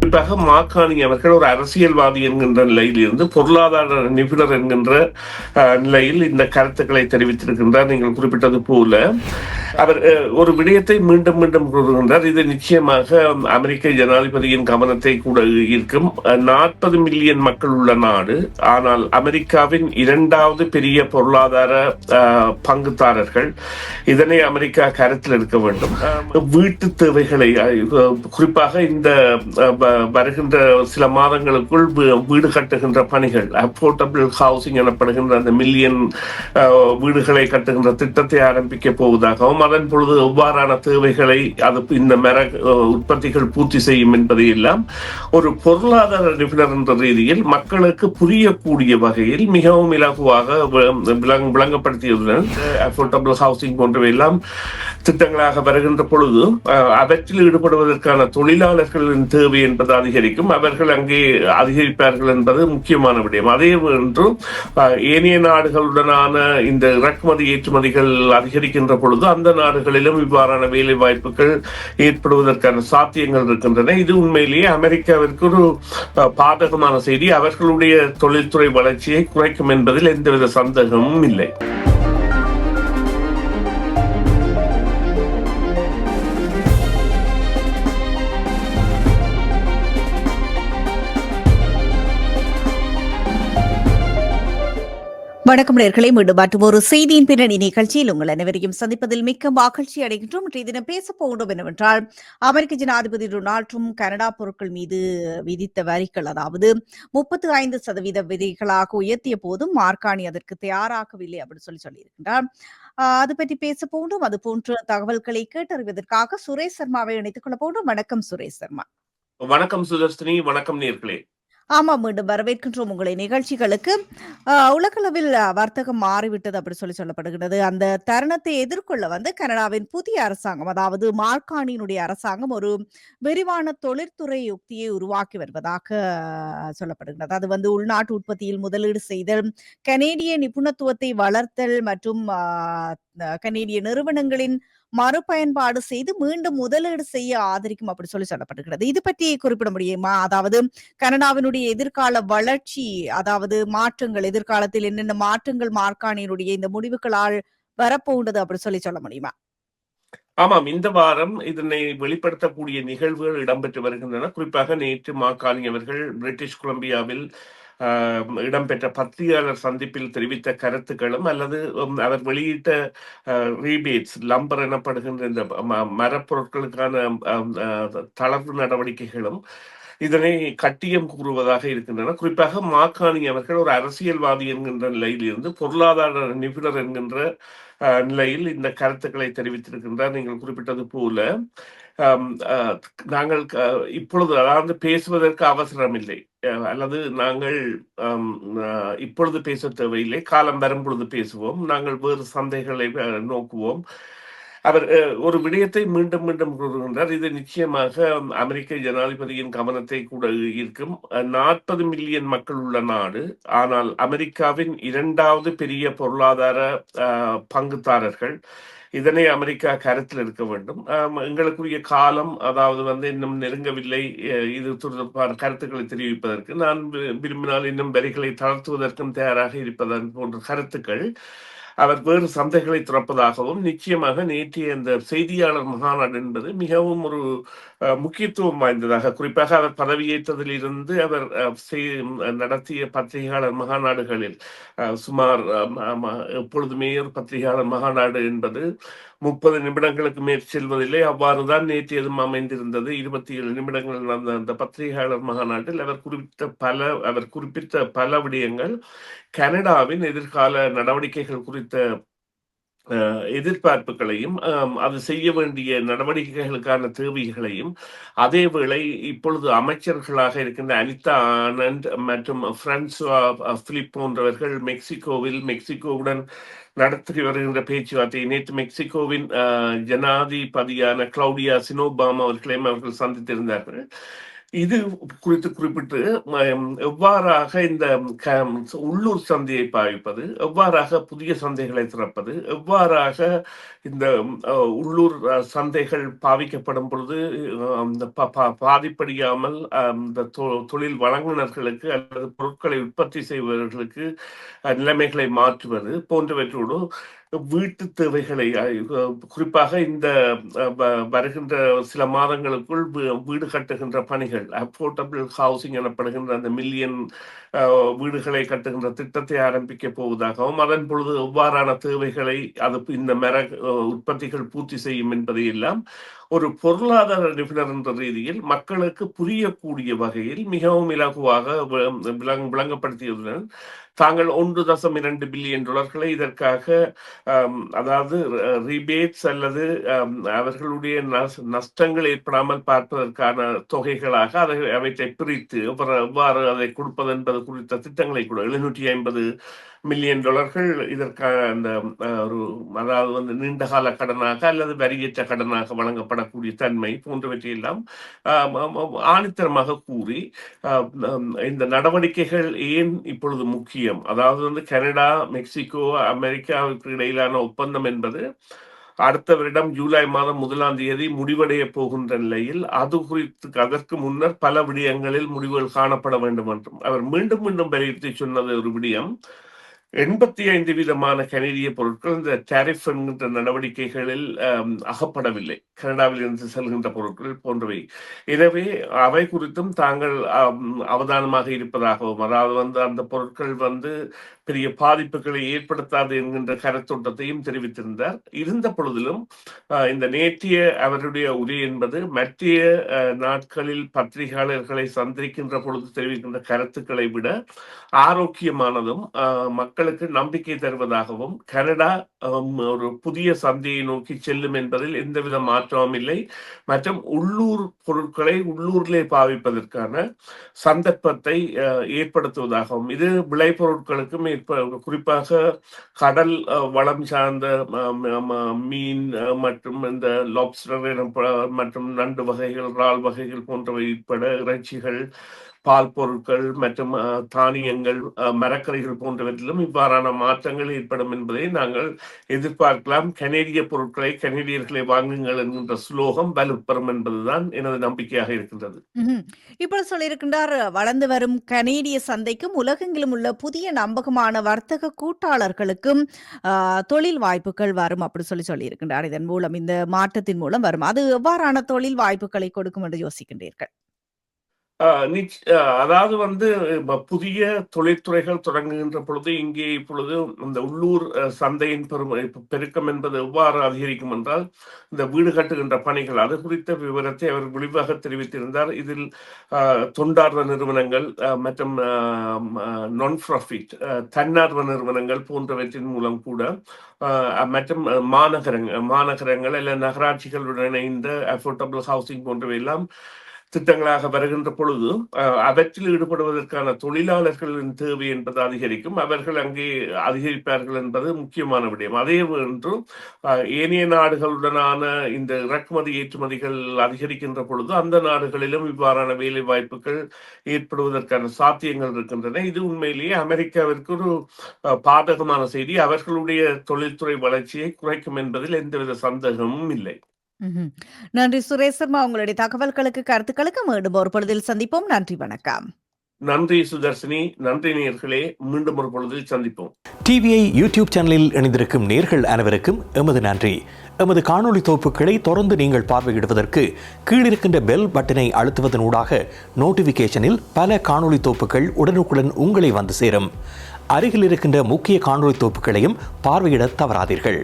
குறிப்பாக மாக்காணி அவர்கள் ஒரு அரசியல்வாதி என்கின்ற நிலையில் இருந்து பொருளாதார நிபுணர் என்கின்ற நிலையில் இந்த கருத்துக்களை தெரிவித்திருக்கின்றார். நீங்கள் குறிப்பிட்டது போல அவர் ஒரு விடயத்தை மீண்டும் மீண்டும் கூறுகின்றார். இது நிச்சயமாக அமெரிக்க ஜனாதிபதியின் கவனத்தை கூட ஈர்க்கும். 40 மில்லியன் மக்கள் உள்ள நாடு, ஆனால் அமெரிக்காவின் இரண்டாவது பெரிய பொருளாதார பங்குதாரர்கள். இதனை அமெரிக்கா கருத்தில் எடுக்க வேண்டும். வீட்டு தேவைகளை குறிப்பாக இந்த வருகின்ற சில மாதங்களுக்குள் வீடு கட்டுகின்ற பணிகள், அஃபோர்டபிள் ஹவுசிங் எனப்படுகின்ற அந்த மில்லியன் வீடுகளை கட்டுகின்ற திட்டத்தை ஆரம்பிக்க போவதாகவும், அதன் பொழுது எவ்வாறான தேவைகளை அது இந்த உற்பத்திகள் பூர்த்தி செய்யும் என்பதை எல்லாம் ஒரு பொருளாதார நிபுணர் என்ற ரீதியில் மக்களுக்கு புரியக்கூடிய வகையில் மிகவும் இலகுவாக விளங்கப்படுத்தியதுடன் அஃபோர்டபிள் ஹவுசிங் போன்றவை எல்லாம் திட்டங்களாக வருகின்ற பொழுது அவற்றில் ஈடுபடுவதற்கான தொழிலாளர்களின் தேவை என்பது அதிகரிக்கும். அவர்கள் அங்கே அதிகரிப்பார்கள் என்பது முக்கியமான விடயம். அதே போன்று ஏனைய நாடுகளுடனான இந்த இறக்குமதி ஏற்றுமதிகள் அதிகரிக்கின்ற பொழுது அந்த நாடுகளிலும் இவ்வாறான வேலை வாய்ப்புகள் ஏற்படுவதற்கான சாத்தியங்கள் இருக்கின்றன. இது உண்மையிலேயே அமெரிக்காவிற்கு ஒரு பாதகமான செய்தி. அவர்களுடைய தொழில்துறை வளர்ச்சியை குறைக்கும் என்பதில் எந்தவித சந்தேகமும் இல்லை. வணக்கம் நேயர்களே, மீண்டும் மற்றும் ஒரு செய்தியின் பின்னணி நிகழ்ச்சியில் உங்கள் அனைவரையும் சந்திப்பதில் மிக்க மகிழ்ச்சி அடைகின்றோம். இன்றைய தினம் பேச போகின்றோம் என்னவென்றால், அமெரிக்க ஜனாதிபதி டொனால்ட் ட்ரம்ப் கனடா பொருட்கள் மீது விதித்த வரிகள், அதாவது 35% விதிகளாக உயர்த்திய போதும் மார்காணி அதற்கு தயாராகவில்லை அப்படின்னு சொல்லியிருக்கின்றார். அது பற்றி பேச போகின்றோம். அது போன்ற தகவல்களை கேட்டறிவதற்காக சுரேஷ் சர்மாவை இணைத்துக் கொள்ள போகின்றோம். வணக்கம் சுரேஷ் சர்மா. வணக்கம் சுதர்ஷினி. வணக்கம் நேயர்களே. ஆமா, மீண்டும் வரவேற்கின்றோம் உங்களை நிகழ்ச்சிகளுக்கு. உலகளவில் வர்த்தகம் மாறிவிட்டது அப்படி சொல்லப்படுகிறது. அந்த தருணத்தை எதிர்கொள்ள கனடாவின் புதிய அரசாங்கம், அதாவது மார்காணியினுடைய அரசாங்கம், ஒரு விரிவான தொழிற்துறை யுக்தியை உருவாக்கி வருவதாக சொல்லப்படுகிறது. அது உள்நாட்டு உற்பத்தியில் முதலீடு செய்தல், கனேடிய நிபுணத்துவத்தை வளர்த்தல் மற்றும் கனேடிய நிறுவனங்களின் மறுபயன்பாடு செய்து மீண்டும் முதலீடு செய்ய ஆதரிக்கும் அப்படி சொல்லப்படுகிறது. இது பற்றி குறிப்பிட முடியுமா? அதாவது கனடாவினுடைய எதிர்கால வளர்ச்சி, அதாவது மாற்றங்கள், எதிர்காலத்தில் என்னென்ன மாற்றங்கள் மார்காணியினுடைய இந்த முடிவுகளால் வரப்போகின்றது அப்படி சொல்ல முடியுமா? ஆமாம், இந்த வாரம் இதனை வெளிப்படுத்தக்கூடிய நிகழ்வுகள் இடம்பெற்று வருகின்றன. குறிப்பாக நேற்று மார்காணி அவர்கள் பிரிட்டிஷ் கொலம்பியாவில் இடம்பெற்ற பத்திரிகையாளர் சந்திப்பில் தெரிவித்த கருத்துக்களும், அல்லது அவர் வெளியிட்ட ரீபேட்ஸ், லம்பர் எனப்படுகின்ற இந்த மரப்பொருட்களுக்கான தளர்வு நடவடிக்கைகளும் இதனை கட்டியம் கூறுவதாக இருக்கின்றன. குறிப்பாக மார்காணி அவர்கள் ஒரு அரசியல்வாதி என்கின்ற நிலையில் இருந்து பொருளாதார நிபுணர் என்கின்ற நிலையில் இந்த கருத்துக்களை தெரிவித்திருக்கின்றார். நீங்கள் குறிப்பிட்டது போல நாங்கள் இப்பொழுது, அதாவது பேசுவதற்கு அவசரம் இல்லை, அல்லது நாங்கள் இப்பொழுது பேச தேவையில்லை, காலம் வரும் பொழுது பேசுவோம், நாங்கள் வேறு சந்தைகளை நோக்குவோம். அவர் ஒரு விடயத்தை மீண்டும் மீண்டும் கூறுகின்றார். இது நிச்சயமாக அமெரிக்க ஜனாதிபதியின் கவனத்தை கூட ஈர்க்கும். 40 மில்லியன் மக்கள் உள்ள நாடு, ஆனால் அமெரிக்காவின் இரண்டாவது பெரிய பொருளாதார பங்குதாரர்கள். இதனை அமெரிக்கா கருத்தில் எடுக்க வேண்டும். எங்களுக்குரிய காலம், அதாவது இன்னும் நெருங்கவில்லை இது தொடர்பான கருத்துக்களை தெரிவிப்பதற்கு. நான் விரும்பினால் இன்னும் வரிகளை தளர்த்துவதற்கும் தயாராக இருப்பதன் போன்ற கருத்துக்கள் அவர் வேறு சந்தைகளை திறப்பதாகவும், நிச்சயமாக நேற்றைய இந்த செய்தியாளர் மாநாடு என்பது மிகவும் ஒரு முக்கியத்துவம் வாய்ந்ததாக, குறிப்பாக அவர் பதவியேற்றதில் இருந்து அவர் நடத்திய பத்திரிகையாளர் மாநாடுகளில் சுமார் எப்பொழுதுமே ஒரு பத்திரிகையாளர் மாநாடு என்பது 30 நிமிடங்களுக்கு மேற் செல்வதில்லை. அவ்வாறுதான் நேற்றையதும் அமைந்திருந்தது. 27 நிமிடங்கள் நடந்த அந்த பத்திரிகையாளர் மாநாட்டில் அவர் குறிப்பிட்ட பல விடயங்கள் கனடாவின் எதிர்கால நடவடிக்கைகள் குறித்த எதிர்பார்ப்புகளையும், அது செய்ய வேண்டிய நடவடிக்கைகளுக்கான தேவைகளையும், அதேவேளை இப்பொழுது அமைச்சர்களாக இருக்கின்ற அனிதா ஆனந்த் மற்றும் பிரான்சுவா பிலிப் போன்றவர்கள் மெக்சிகோவுடன் நடத்தி வருகின்ற பேச்சுவார்த்தை, நேற்று மெக்சிகோவின் ஜனாதிபதியான கிளவுடியா சினோபாம் அவர்களையும் அவர்கள் சந்தித்திருந்தார்கள். இது குறித்து குறிப்பிட்டு எவ்வாறாக இந்த உள்ளூர் சந்தையை பாவிப்பது, எவ்வாறாக புதிய சந்தைகளை திறப்பது, எவ்வாறாக இந்த உள்ளூர் சந்தைகள் பாவிக்கப்படும் பொழுது அந்த பாதிப்படையாமல் இந்த தொழில் வழங்குனர்களுக்கு அல்லது பொருட்களை உற்பத்தி செய்பவர்களுக்கு நிலைமைகளை மாற்றுவது போன்றவற்றோடு வீட்டு தேவைகளை குறிப்பாக இந்த வருகின்ற சில மாதங்களுக்குள் வீடு கட்டுகின்ற பணிகள், அஃபோர்டபிள் ஹவுசிங் எனப்படுகின்ற அந்த மில்லியன் வீடுகளை கட்டுகின்ற திட்டத்தை ஆரம்பிக்க போவதாகவும், அதன் பொழுது எவ்வாறான தேவைகளை அது இந்த உற்பத்திகள் பூர்த்தி செய்யும் என்பதை எல்லாம் ஒரு பொருளாதார நிபுணர் என்ற ரீதியில் மக்களுக்கு புரியக்கூடிய வகையில் மிகவும் இலகுவாக விளங்கப்படுத்தியதுடன் தாங்கள் $1.2 பில்லியன் இதற்காக அதாவது ரிபேட்ஸ் அல்லது அவர்களுடைய நஷ்டங்கள் ஏற்படாமல் பார்ப்பதற்கான தொகைகளாக அவற்றை பிரித்து எவ்வாறு அதை கொடுப்பது என்பது குறித்த திட்டங்களை கூட $750 மில்லியன் இதற்கான அந்த ஒரு அதாவது வந்து நீண்டகால கடனாக அல்லது வரியற்ற கடனாக வழங்கப்படக்கூடிய தன்மை போன்றவற்றையெல்லாம் ஆணித்தரமாக கூறி இந்த நடவடிக்கைகள் ஏன் இப்பொழுது முக்கியம், அதாவது வந்து கனடா, மெக்சிகோ, அமெரிக்காவுக்கு இடையிலான ஒப்பந்தம் என்பது அடுத்த வருடம் ஜூலை மாதம் 1 முடிவடைய போகின்ற நிலையில் அது குறித்து அதற்கு முன்னர் பல விடயங்களில் முடிவுகள் காணப்பட வேண்டும் என்றும் அவர் மீண்டும் மீண்டும் வலியுறுத்தி சொன்னது ஒரு விடயம். 85% கனேடிய பொருட்கள் இந்த டாரிஃப் என்கின்ற நடவடிக்கைகளில் அகப்படவில்லை, கனடாவில் இருந்து செல்கின்ற பொருட்கள் போன்றவை. எனவே அவை குறித்தும் தாங்கள் அவதானமாக இருப்பதாகவும், அதாவது வந்து அந்த பொருட்கள் வந்து பெரிய பாதிப்புகளை ஏற்படுத்தாது என்கின்ற கருத்தோட்டத்தையும் தெரிவித்திருந்தார். இருந்த பொழுதிலும் இந்த நேற்றைய அவருடைய உரை என்பது மற்ற நாட்களில் பத்திரிகையாளர்களை சந்திக்கின்ற பொழுது தெரிவிக்கின்ற கருத்துக்களை விட ஆரோக்கியமானதும் மக்களுக்கு நம்பிக்கை தருவதாகவும், கனடா ஒரு புதிய சந்தையை நோக்கி செல்லும் என்பதில் எந்தவித மாற்றமும் இல்லை மற்றும் உள்ளூர் பொருட்களை உள்ளூரிலே பாவிப்பதற்கான சந்தர்ப்பத்தை ஏற்படுத்துவதாகவும், இது விளைபொருட்களுக்கும் குறிப்பாக கடல் வளம் சார்ந்த மீன் மற்றும் இந்த லாப்ஸ்டர் மற்றும் நண்டு வகைகள், இறால் வகைகள் போன்றவை உட்பட இறைச்சிகள், பால் பொருட்கள் மற்றும் தானியங்கள், மரக்கறிகள் போன்றவற்றிலும் இவ்வாறான மாற்றங்கள் ஏற்படும் என்பதை நாங்கள் எதிர்பார்க்கலாம். கனேடிய பொருட்களை கனேடியர்களை வாங்குங்கள் என்கின்ற ஸ்லோகம் வலுப்பெறும் என்பதுதான் எனது நம்பிக்கையாக இருக்கின்றது. இப்ப சொல்லியிருக்கின்றார், வளர்ந்து வரும் கனேடிய சந்தைக்கும் உலகெங்கிலும் உள்ள புதிய நம்பகமான வர்த்தக கூட்டாளர்களுக்கும் தொழில் வாய்ப்புகள் வரும் அப்படி சொல்லியிருக்கின்றார். இதன் மூலம் இந்த மாற்றத்தின் மூலம் வரும். அது எவ்வாறான தொழில் வாய்ப்புகளை கொடுக்கும் என்று யோசிக்கின்றீர்கள்? அதாவது வந்து புதிய தொழிற்துறைகள் தொடங்குகின்ற பொழுது இங்கே இப்பொழுது இந்த உள்ளூர் சந்தையின் பெருக்கம் என்பது எவ்வாறு அதிகரிக்கும் என்றால், இந்த வீடு கட்டுகின்ற பணிகள் அது குறித்த விவரத்தை அவர் விரிவாக தெரிவித்திருந்தார். இதில் தொண்டார்வ நிறுவனங்கள் மற்றும் நான் ப்ராஃபிட் தன்னார்வ நிறுவனங்கள் போன்றவற்றின் மூலம் கூட மற்றும் மாநகரங்கள் அல்ல நகராட்சிகளுடன் இணைந்த அஃபோர்டபிள் ஹவுசிங் போன்றவை எல்லாம் திட்டங்களாக வருகின்ற பொழுது அவற்றில் ஈடுபடுவதற்கான தொழிலாளர்களின் தேவை என்பது அதிகரிக்கும். அவர்கள் அங்கே அதிகரிப்பார்கள் என்பது முக்கியமான விடயம். அதே போன்று ஏனைய நாடுகளுடனான இந்த இறக்குமதி ஏற்றுமதிகள் அதிகரிக்கின்ற பொழுது அந்த நாடுகளிலும் இவ்வாறான வேலை வாய்ப்புகள் ஏற்படுவதற்கான சாத்தியங்கள் இருக்கின்றன. இது உண்மையிலேயே அமெரிக்காவிற்கு ஒரு பாதகமான செய்தி. அவர்களுடைய தொழில்துறை வளர்ச்சியை குறைக்கும் என்பதில் எந்தவித சந்தேகமும் இல்லை. நன்றி சுரேஷ் சர்மா, உங்களுடைய தகவல்களுக்கு கருத்துக்களுக்கு மீண்டும் ஒரு பொழுதில் சந்திப்போம். நன்றி, வணக்கம். நன்றி சுதர்ஷினி, நன்றி நேயர்களே, மீண்டும் ஒரு பொழுதில் சந்திப்போம். டிவிஐ யூடியூப் சேனலில் இணைந்திருக்கும் நேயர்கள் அனைவருக்கும் எமது நன்றி. எமது காணொளி தொகுப்புகளை தொடர்ந்து நீங்கள் பார்வையிடுவதற்கு கீழிருக்கின்ற பெல் பட்டனை அழுத்துவதன் ஊடாக நோட்டிபிகேஷனில் பல காணொளி தொகுப்புகள் உடனுக்குடன் உங்களை வந்து சேரும். அருகில் இருக்கின்ற முக்கிய காணொளி தொகுப்புகளையும் பார்வையிட தவறாதீர்கள்.